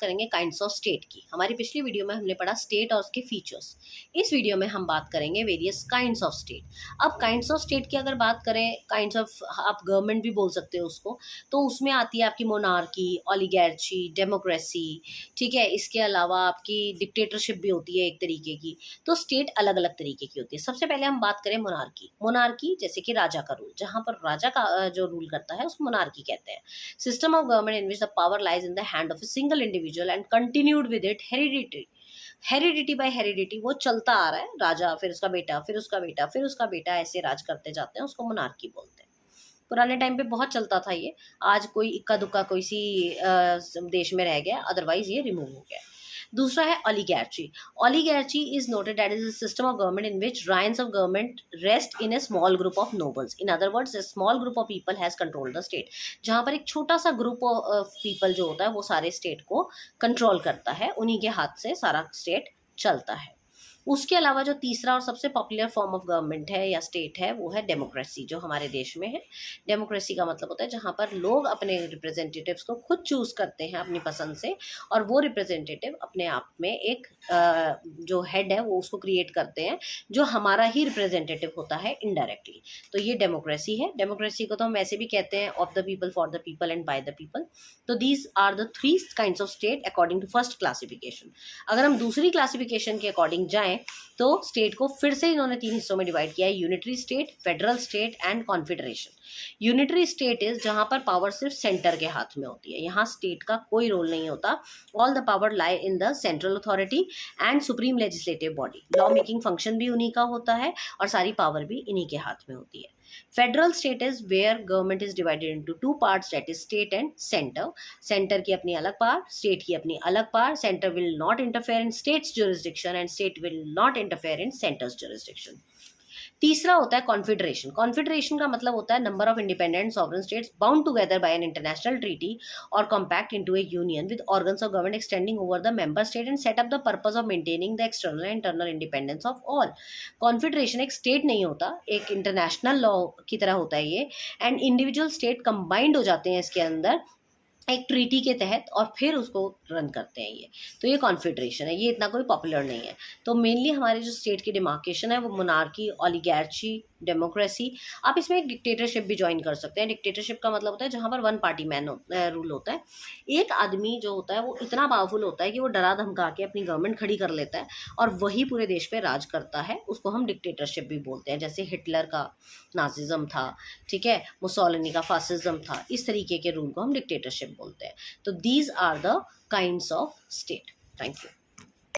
करेंगे kinds of state की। हमारी पिछली वीडियो में हमने पढ़ा स्टेट और उसके फीचर्स। इस वीडियो में हम बात करेंगे वेरियस काइंड्स ऑफ स्टेट। अब काइंड्स ऑफ स्टेट की अगर बात करें, काइंड्स ऑफ आप गवर्नमेंट भी बोल सकते हो उसको, तो उसमें आती है आपकी मोनार्की, ओलिगैर्ची, डेमोक्रेसी, ठीक है। इसके अलावा आपकी डिक्टेटरशिप भी होती है एक तरीके की। तो स्टेट अलग अलग तरीके की होती है। सबसे पहले हम बात करें मोनार्की। मोनार्की जैसे कि राजा का रूल, जहाँ पर राजा का जो रूल करता है उसको मोनार्की कहते हैं। System of government in which the power lies in the hand of a single individual and continued with it heredity. Heredity by heredity वो चलता आ रहा है, राजा फिर उसका बेटा फिर उसका बेटा फिर उसका बेटा, ऐसे राज करते जाते हैं, उसको मोनार्की बोलते हैं। पुराने टाइम पे बहुत चलता था ये। आज कोई इक्का दुक्का कोई सी देश में रह गया, अदरवाइज ये रिमूव हो गया। दूसरा है oligarchy. Oligarchy is noted that is a system of government in which reins of government rest in a small group of nobles. In other words a small group of people has control the state. जहाँ पर एक छोटा सा group of people जो होता है वो सारे स्टेट को कंट्रोल करता है, उन्हीं के हाथ से सारा स्टेट चलता है। उसके अलावा जो तीसरा और सबसे पॉपुलर फॉर्म ऑफ गवर्नमेंट है या स्टेट है वो है डेमोक्रेसी, जो हमारे देश में है। डेमोक्रेसी का मतलब होता है जहाँ पर लोग अपने रिप्रेजेंटेटिव्स को खुद चूज करते हैं अपनी पसंद से, और वो रिप्रेजेंटेटिव अपने आप में एक जो हेड है वो उसको क्रिएट करते हैं, जो हमारा ही रिप्रेजेंटेटिव होता है इनडायरेक्टली। तो ये डेमोक्रेसी है। डेमोक्रेसी को तो हम वैसे भी कहते हैं of the people, for the people and by the people. तो these are the 3 kinds of state according to first classification. अगर हम दूसरी क्लासिफिकेशन के अकॉर्डिंग जाएं तो स्टेट को फिर से इन्होंने 3 हिस्सों में डिवाइड किया है, unitary state, federal state and confederation. Unitary state is जहां पर पावर सिर्फ सेंटर के हाथ में होती है, यहाँ स्टेट का कोई रोल नहीं होता। All the power lie in the central authority and supreme legislative body. Law making function भी उन्हीं का होता है और सारी पावर भी इन्हीं के हाथ में होती है। Federal state is where government is divided into 2 parts, that is state and centre. Centre की अपनी अलग पावर, स्टेट की अपनी अलग power. Centre will not interfere in state's jurisdiction and state will not interfere in centre's jurisdiction. तीसरा होता है confederation. Confederation का मतलब होता है number of independent sovereign states bound together by an international treaty और compact into a union with organs of government extending over the member state and set up the purpose of maintaining the external and internal independence of all. Confederation एक state नहीं होता, एक international law की तरह होता है ये, and individual state combined हो जाते हैं इसके अंदर एक ट्रीटी के तहत और फिर उसको रन करते हैं ये। तो ये कॉन्फेडरेशन है, ये इतना कोई पॉपुलर नहीं है। तो मेनली हमारे जो स्टेट की डिमार्केशन है वो मोनार्की, ओलिगैर्ची, डेमोक्रेसी। आप इसमें एक डिक्टेटरशिप भी ज्वाइन कर सकते हैं। डिक्टेटरशिप का मतलब होता है जहाँ पर वन पार्टी मैन रूल होता है। एक आदमी जो होता है वो इतना पावरफुल होता है कि वो डरा धमका के अपनी गवर्नमेंट खड़ी कर लेता है और वही पूरे देश पे राज करता है। उसको हम डिक्टेटरशिप भी बोलते हैं। जैसे हिटलर का नाजिज्म था, ठीक है, मुसोलिनी का फासिज्म था, इस तरीके के रूल को हम डिक्टेटरशिप बोलते हैं। तो these are the kinds of state. Thank you.